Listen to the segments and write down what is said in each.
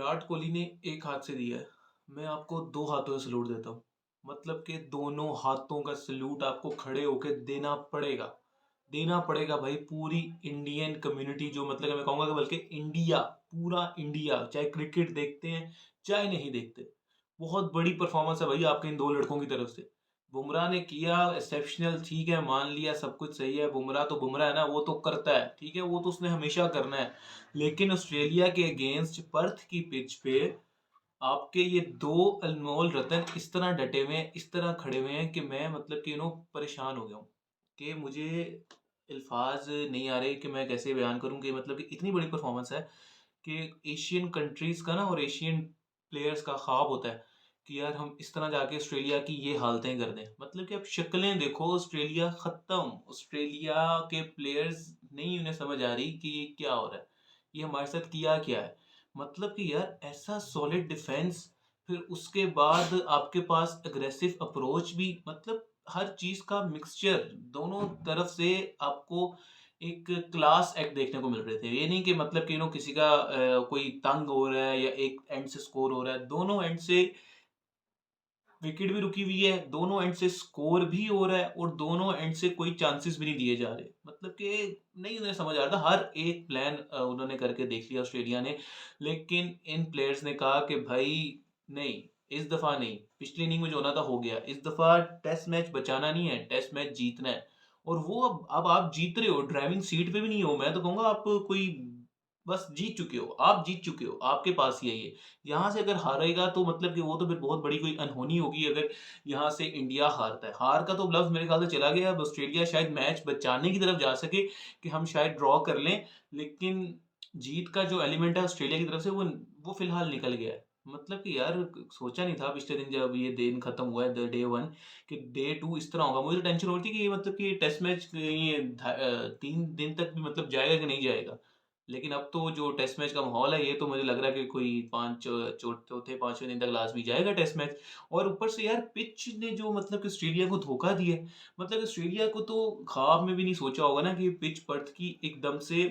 विराट कोहली ने एक हाथ से दिया है, मैं आपको दो हाथों से सैल्यूट देता हूँ। मतलब कि दोनों हाथों का सैल्यूट आपको खड़े होके देना पड़ेगा। देना पड़ेगा भाई, पूरी इंडियन कम्युनिटी जो मतलब कि मैं कहूँगा कि बल्कि इंडिया, पूरा इंडिया, चाहे क्रिकेट देखते हैं चाहे नहीं देखते, बहुत बड़ी परफॉर्मेंस है भाई आपके इन दो लड़कों की तरफ से। बुमराह ने किया एक्सेप्शनल, ठीक है, मान लिया, सब कुछ सही है। बुमराह तो बुमराह है ना, वो तो करता है, ठीक है, वो तो उसने हमेशा करना है। लेकिन ऑस्ट्रेलिया के अगेंस्ट पर्थ की पिच पे आपके ये दो अनमोल रतन इस तरह डटे हुए हैं, इस तरह खड़े हुए हैं कि मैं मतलब कि परेशान हो गया हूँ कि मुझे अल्फाज नहीं आ रहे कि मैं कैसे बयान करूँ कि मतलब कि इतनी बड़ी परफॉर्मेंस है कि एशियन कंट्रीज का ना और एशियन प्लेयर्स का ख्वाब होता है कि यार हम इस तरह जाके ऑस्ट्रेलिया की ये हालतें कर दें। मतलब कि अब शक्लें देखो, ऑस्ट्रेलिया खत्म। ऑस्ट्रेलिया के प्लेयर्स नहीं, उन्हें समझ आ रही कि ये क्या हो रहा है, ये हमारे साथ किया क्या है। मतलब कि यार ऐसा सॉलिड डिफेंस, फिर उसके बाद आपके पास अग्रेसिव अप्रोच भी, मतलब हर चीज का मिक्सचर दोनों तरफ से आपको एक क्लास एक्ट देखने को मिल रहे थे। ये नहीं कि मतलब कि किसी का कोई तंग हो रहा है या एक एंड से स्कोर हो रहा है, दोनों एंड से विकेट भी रुकी हुई है, दोनों एंड से स्कोर भी हो रहा है और दोनों एंड से कोई चांसेस भी नहीं दिए जा रहे। मतलब कि नहीं उन्हें समझ आ रहा था, हर एक प्लान उन्होंने करके देख लिया ऑस्ट्रेलिया ने। लेकिन इन प्लेयर्स ने कहा कि भाई नहीं, इस दफा नहीं, पिछली इनिंग में जो होना था हो गया, इस दफा टेस्ट मैच बचाना नहीं है, टेस्ट मैच जीतना है। और वो अब आप जीत रहे हो, ड्राइविंग सीट पे भी नहीं हो, मैं तो कहूंगा आप कोई बस जीत चुके हो, आप जीत चुके हो, आपके पास ही है ये। यहाँ से अगर हारेगा तो मतलब कि वो तो फिर बहुत बड़ी कोई अनहोनी होगी अगर यहाँ से इंडिया हारता है। हार का तो लफ्ज मेरे ख्याल से चला गया, अब ऑस्ट्रेलिया शायद मैच बचाने की तरफ जा सके कि हम शायद ड्रॉ कर लें। लेकिन जीत का जो एलिमेंट है ऑस्ट्रेलिया की तरफ से वो फिलहाल निकल गया है। मतलब कि यार सोचा नहीं था पिछले दिन जब ये दिन खत्म हुआ है डे वन, कि डे टू इस तरह होगा। मुझे तो टेंशन हो रही थी कि ये मतलब कि टेस्ट मैच ये 3 दिन तक भी मतलब जाएगा कि नहीं जाएगा। लेकिन अब तो जो टेस्ट मैच का माहौल है, ये तो मुझे लग रहा है कि कोई चौथे पांचवें दिन तक लाजमी जाएगा टेस्ट मैच। और ऊपर से यार पिच ने जो मतलब कि ऑस्ट्रेलिया को धोखा दिया है। मतलब ऑस्ट्रेलिया को तो ख्वाब में भी नहीं सोचा होगा ना कि पिच पर्थ की एकदम से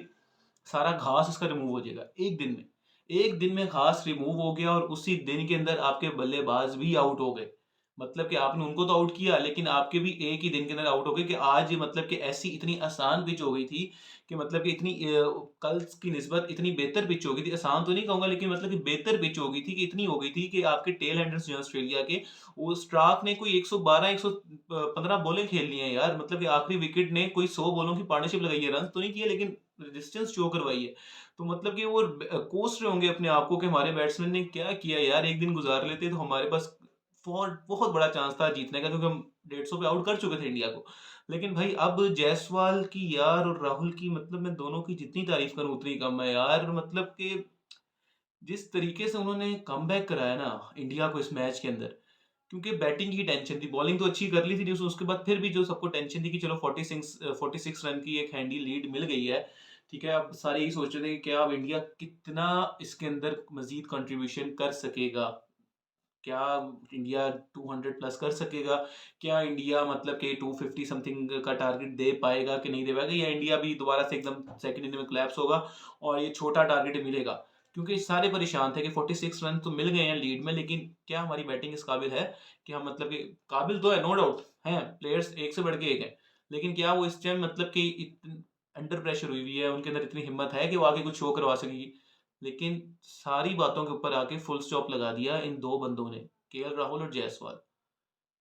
सारा घास इसका रिमूव हो जाएगा एक दिन में। एक दिन में घास रिमूव हो गया और उसी दिन के अंदर आपके बल्लेबाज भी आउट हो गए। मतलब कि आपने उनको तो आउट किया, लेकिन आपके भी एक ही दिन के अंदर आउट हो गए। कि आज मतलब कि ऐसी इतनी आसान पिच हो गई थी कि मतलब कि इतनी कल की निस्बत इतनी बेहतर पिच हो गई थी। आसान तो नहीं कहूंगा, लेकिन मतलब कि बेहतर पिच हो गई थी, कि इतनी हो गई थी कि आपके टेल एंडर्स जो है ऑस्ट्रेलिया के, वो स्टार्क ने कोई 112 115 बॉलें खेल ली हैं यार। मतलब कि आखिरी विकेट ने कोई 100 बॉलों की पार्टनरशिप लगाई है, रन तो नहीं किए लेकिन रेजिस्टेंस शो करवाई है। तो मतलब कि वो कोस रहे होंगे अपने आप को कि हमारे बैट्समैन ने क्या किया यार, एक दिन गुजार लेते तो हमारे पास बहुत बहुत बड़ा चांस था जीतने का, क्योंकि हम 150 पे आउट कर चुके थे इंडिया को। लेकिन भाई अब जायसवाल की यार और राहुल की, मतलब मैं दोनों की जितनी तारीफ करूं उतनी कम है यार। मतलब कि जिस तरीके से उन्होंने कमबैक कराया ना इंडिया को इस मैच के अंदर, क्योंकि बैटिंग की टेंशन थी, बॉलिंग तो अच्छी कर ली थी उसके बाद फिर भी जो सबको टेंशन थी कि चलो 46 रन की एक हैंडी लीड मिल गई है, ठीक है। अब सारे यही सोच रहे थे कि क्या अब इंडिया कितना इसके अंदर मजीद कंट्रीब्यूशन कर सकेगा, क्या इंडिया 200 प्लस कर सकेगा, क्या इंडिया मतलब कि 250 समथिंग का टारगेट दे पाएगा कि नहीं दे पाएगा, या इंडिया भी दोबारा से एकदम सेकंड इनिंग में क्लैप्स होगा और ये छोटा टारगेट मिलेगा। क्योंकि सारे परेशान थे कि 46 रन तो मिल गए हैं लीड में, लेकिन क्या हमारी बैटिंग इस काबिल है कि हम मतलब कि काबिल तो है, नो डाउट है, प्लेयर्स एक से बढ़ के एक है, लेकिन क्या वो इस टाइम मतलब कि अंडर प्रेशर हुई हुई है, उनके अंदर इतनी हिम्मत है कि वो आगे कुछ शो करवा सकेगी। लेकिन सारी बातों के ऊपर आके फुल स्टॉप लगा दिया इन दो बंदों ने, केएल राहुल और जायसवाल।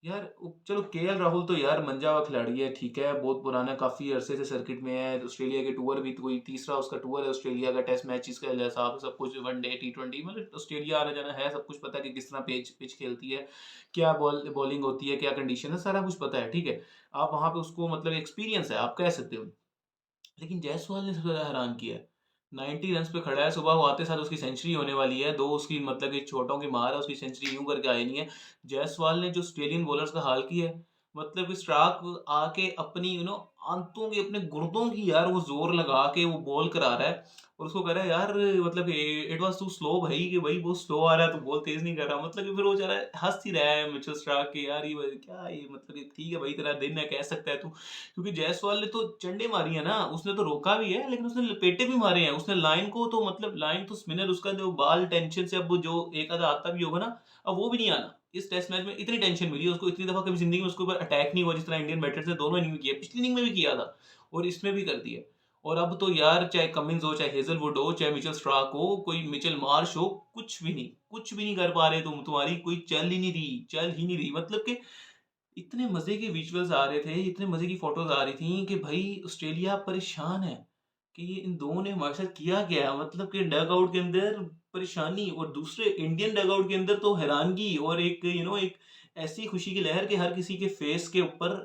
यार चलो केएल राहुल तो यार मंजा हुआ खिलाड़ी है, ठीक है, बहुत पुराना, काफी अरसे से सर्किट में है, ऑस्ट्रेलिया के टूर भी, तो कोई तीसरा उसका टूर है ऑस्ट्रेलिया का, टेस्ट मैचेस का हिसाब सब कुछ, वनडे T20, मतलब ऑस्ट्रेलिया आना जाना है, सब कुछ पता है कि किस तरह पिच पिच खेलती है, क्या बॉलिंग होती है, क्या कंडीशन है, सारा कुछ पता है, ठीक है। आप वहां पे उसको मतलब एक्सपीरियंस है, आप कह सकते हो। लेकिन जायसवाल ने सबसे ज्यादा हैरान किया है। 90 रन पे खड़ा है, सुबह वो आते साथ उसकी सेंचुरी होने वाली है, दो उसकी मतलब कि छोटों की मार है, उसकी सेंचुरी यूं करके आई नहीं है। जायसवाल ने जो ऑस्ट्रेलियन बॉलर्स का हाल किया है, मतलब कि स्ट्राक आके अपनी आंतों की अपने गुर्दों की यार वो जोर लगा के वो बॉल करा रहा है और उसको कह रहा है यार मतलब इट वाज टू स्लो भाई कि भाई वो स्लो आ रहा है तो बॉल तेज नहीं कर रहा मतलब कि फिर वो बेचारा हंस ही रहा है मिचेल स्टार्क के यार क्या ये मतलब कि ठीक है भाई तेरा दिन है कह सकता है तू क्योंकि जायसवाल ने तो चंडे मारी है ना उसने तो रोका भी है लेकिन उसने लपेटे भी मारे हैं उसने लाइन को तो मतलब लाइन तो स्पिनर उसका जो बाल टेंशन से अब जो एक आधा आता भी होगा ना अब वो भी नहीं आना इस टेस्ट मैच में इतनी टेंशन मिली उसको इतनी दफा कभी जिंदगी में उसके ऊपर अटैक नहीं हुआ जिस तरह इंडियन बैटर्स ने दोनों इनिंग में किया पिछली इनिंग में भी किया था और इसमें भी कर दिया और अब तो यार चाहे कमिंस हो चाहे हेजलवुड हो चाहे मिचेल स्टार्क हो कोई मिचेल मार्श हो कुछ भी नहीं कर पा रहे तुम्हारी कोई चल ही नहीं रही मतलब कि इतने मजे के विजुअल्स आ रहे थे इतने मजे की फोटोज आ रही थी कि भाई ऑस्ट्रेलिया परेशान है कि ये इन दोनों ने हमारे साथ किया क्या मतलब कि डग आउट के अंदर परेशानी और दूसरे इंडियन डग आउट के अंदर तो हैरानगी और एक एक ऐसी खुशी की लहर कि हर किसी के फेस के ऊपर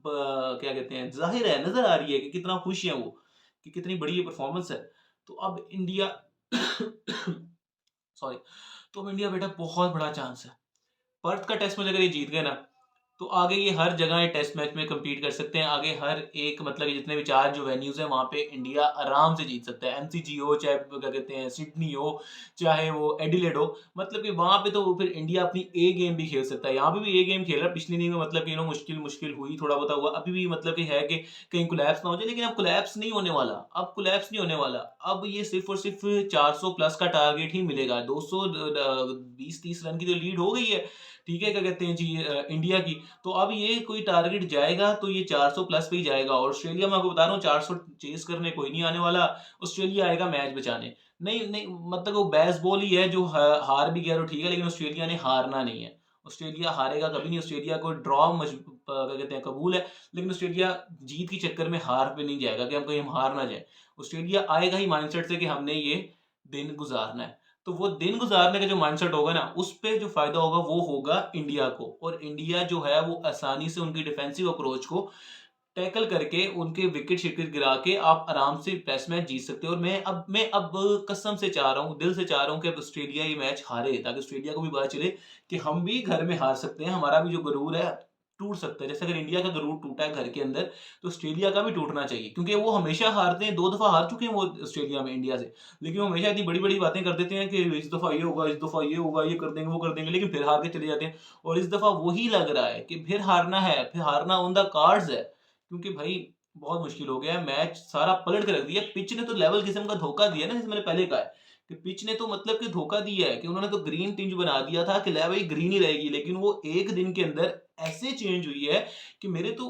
क्या कहते हैं जाहिर है नजर आ रही है कि कितना खुश है वो कि कितनी बड़ी ये परफॉर्मेंस है तो अब इंडिया सॉरी तो अब इंडिया बेटा बहुत बड़ा चांस है पर्थ का टेस्ट मैच अगर ये जीत गए ना तो आगे ये हर जगह टेस्ट मैच में compete कर सकते हैं आगे हर एक मतलब कि जितने भी चार जो वेन्यूज हैं वहां पे इंडिया आराम से जीत सकता है एमसीजी हो चाहे क्या कहते हैं सिडनी हो चाहे वो एडिलेड हो मतलब कि वहां पे तो फिर इंडिया अपनी ए गेम भी खेल सकता है यहाँ पे भी ए गेम खेल रहा है पिछली इनिंग में मतलब कि मुश्किल मुश्किल हुई थोड़ा बहुत हुआ अभी भी मतलब कि है कि कहीं कोलैप्स ना हो जाए लेकिन अब कोलैप्स नहीं होने वाला अब कोलैप्स नहीं होने वाला अब ये सिर्फ और सिर्फ 400 प्लस का टारगेट ही मिलेगा 220-30 रन की तो लीड हो गई है ठीक है क्या कहते हैं जी इंडिया की तो अब ये कोई टारगेट जाएगा तो ये 400 प्लस पे ही जाएगा और ऑस्ट्रेलिया मैं आपको बता रहा हूँ 400 चेस करने कोई नहीं आने वाला ऑस्ट्रेलिया आएगा मैच बचाने नहीं नहीं मतलब वो बेसबॉल ही है जो हार भी गया तो ठीक है लेकिन ऑस्ट्रेलिया ने हारना नहीं है ऑस्ट्रेलिया हारेगा कभी नहीं ऑस्ट्रेलिया को ड्रॉ क्या कहते हैं कबूल है लेकिन ऑस्ट्रेलिया जीत के चक्कर में हार पे नहीं जाएगा कि हम कहीं हम हार ना जाए ऑस्ट्रेलिया आएगा ही माइंडसेट से कि हमने ये दिन गुजारना है तो वो दिन गुजारने का जो माइंडसेट होगा ना उस पे जो फायदा होगा वो होगा इंडिया को और इंडिया जो है वो आसानी से उनकी डिफेंसिव अप्रोच को टैकल करके उनके विकेट शिकेट गिरा के आप आराम से टेस्ट मैच जीत सकते हो और मैं अब कसम से चाह रहा हूँ दिल से चाह रहा हूँ कि अब ऑस्ट्रेलिया ये मैच हारे ताकि ऑस्ट्रेलिया को भी पता चले कि हम भी घर में हार सकते हैं हमारा भी जो गरूर है टूट सकता है जैसे अगर इंडिया का गरूर टूटा है घर के अंदर तो ऑस्ट्रेलिया का भी टूटना चाहिए क्योंकि वो हमेशा हारते हैं 2 दफा हार चुके हैं वो ऑस्ट्रेलिया में इंडिया से लेकिन वो हमेशा इतनी बड़ी बड़ी बातें कर देते हैं कि इस दफा ये होगा इस दफा ये होगा ये कर देंगे वो कर देंगे लेकिन फिर हार के चले जाते हैं और इस दफा वही लग रहा है कि फिर हारना है फिर हारना ऑन द कार्ड्स है क्योंकि भाई बहुत मुश्किल हो गया है मैच सारा पलट के रख दिया पिच ने तो लेवल किस्म का धोखा दिया ना जैसे मैंने पहले कहा है कि पिच ने तो मतलब कि धोखा दिया है कि उन्होंने तो ग्रीन टिंज बना दिया था कि ले भाई ग्रीन ही रहेगी लेकिन वो एक दिन के अंदर ऐसे चेंज हुई है कि मेरे तो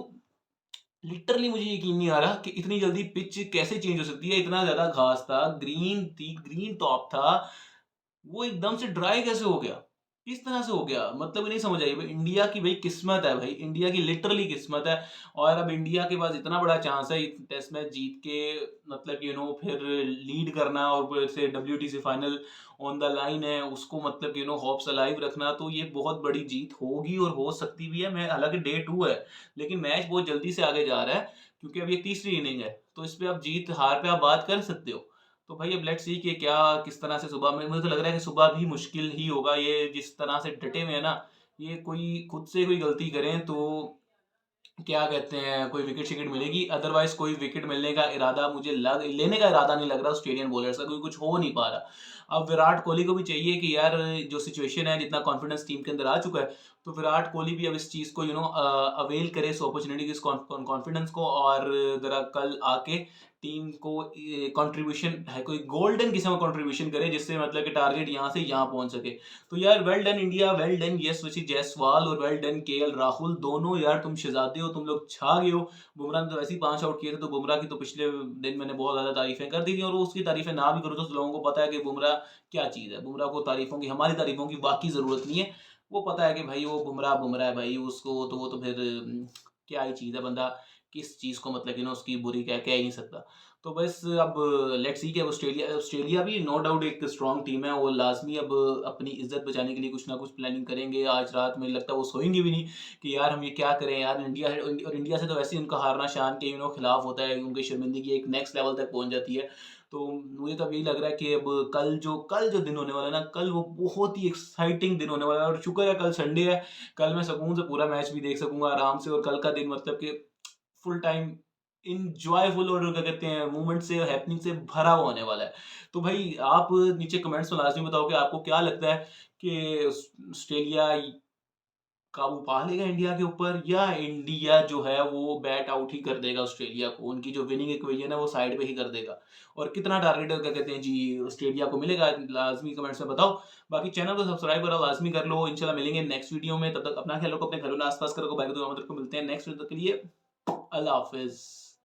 लिटरली मुझे यकीन नहीं आ रहा कि इतनी जल्दी पिच कैसे चेंज हो सकती है इतना ज्यादा घास था ग्रीन थी ग्रीन टॉप था वो एकदम से ड्राई कैसे हो गया किस तरह से हो गया मतलब नहीं समझ आई भाई इंडिया की भाई किस्मत है भाई इंडिया की लिटरली किस्मत है और अब इंडिया के पास इतना बड़ा चांस है टेस्ट मैच जीत के मतलब फिर लीड करना और फिर से WTC final on the line है उसको मतलब होप्स अलाइव रखना तो ये बहुत बड़ी जीत होगी और हो सकती भी है मैं हालांकि डे 2 है लेकिन मैच बहुत जल्दी से आगे जा रहा है क्योंकि अब ये तीसरी इनिंग है तो इस पे आप जीत हार पे आप बात कर सकते हो तो भाई अब लेट्स सी कि क्या किस तरह से सुबह में मुझे तो लग रहा है कि सुबह भी मुश्किल ही होगा ये जिस तरह से डटे हुए हैं ना ये कोई खुद से कोई गलती करें तो क्या कहते हैं कोई विकेट शिकेट मिलेगी अदरवाइज कोई विकेट मिलने का इरादा मुझे लग लेने का इरादा नहीं लग रहा ऑस्ट्रेलियन बॉलर्स का क्योंकि कुछ हो नहीं पा रहा अब विराट कोहली को भी चाहिए कि यार जो सिचुएशन है जितना कॉन्फिडेंस टीम के अंदर आ चुका है तो विराट कोहली भी अब इस चीज को अवेल करे इस अपॉर्चुनिटी की इस कॉन्फिडेंस को और जरा कल आके टीम को कंट्रीब्यूशन है कोई गोल्डन किस्म का कंट्रीब्यूशन करे जिससे मतलब कि टारगेट यहाँ से यहाँ पहुंच सके तो यार well done India well done Yashasvi Jaiswal और वेल डन केएल राहुल दोनों यार तुम शहजादे हो तुम लोग छा गए हो बुमराह ने तो वैसे ही 5 आउट किए थे तो बुमराह की तो पिछले दिन मैंने बहुत ज्यादा तारीफें कर दी थी और उसकी तारीफें ना भी करो तो लोगों को पता है कि बुमराह क्या चीज है बुमराह को तारीफों की हमारी तारीफों की बाकी जरूरत नहीं है वो पता है कि भाई वो बुमराह बुमराह है भाई उसको तो वो तो फिर क्या ही चीज है बंदा किस चीज को मतलब उसकी बुरी कह ही नहीं सकता तो बस अब लेट्स सी कि अब ऑस्ट्रेलिया ऑस्ट्रेलिया भी नो डाउट एक स्ट्रॉन्ग टीम है वो लाजमी अब अपनी इज्जत बचाने के लिए कुछ ना कुछ प्लानिंग करेंगे आज रात मुझे लगता है वो सोएंगे भी नहीं कि यार हम ये क्या करें यार इंडिया और इंडिया से तो वैसे ही उनका हारना शान के खिलाफ होता है उनकी शर्मिंदगी एक नेक्स्ट लेवल तक पहुंच जाती है तो मुझे तो अब यही लग रहा है कि अब कल जो दिन होने वाला है ना कल वो बहुत ही एक्साइटिंग दिन होने वाला है और शुक्र है कल संडे है कल मैं सुकून से पूरा मैच भी देख सकूंगा आराम से और कल का दिन मतलब कि फुल टाइम इंजॉयफुल और क्या कहते हैं मूवमेंट से हैपनिंग से भरा हुआ होने वाला है। तो भाई आप नीचे कमेंट्स में लाजमी बताओ कि आपको क्या लगता है कि ऑस्ट्रेलिया काबू पा लेगा इंडिया के ऊपर, या इंडिया जो है वो बैट आउट ही कर देगा ऑस्ट्रेलिया को, उनकी जो विनिंग इक्वेशन है वो साइड पे ही कर देगा। और कितना टारगेट क्या कहते हैं जी ऑस्ट्रेलिया को मिलेगा, लाजमी कमेंट्स में बताओ। बाकी चैनल को सब्सक्राइब करो, लाजमी कर लो। इंशाल्लाह मिलेंगे नेक्स्ट वीडियो में, तब तक अपना ख्याल रखो, अपने घरों में आसपास करो, भाई को मिलते हैं नेक्स्ट वीडियो के लिए। अल्लाह हाफिज।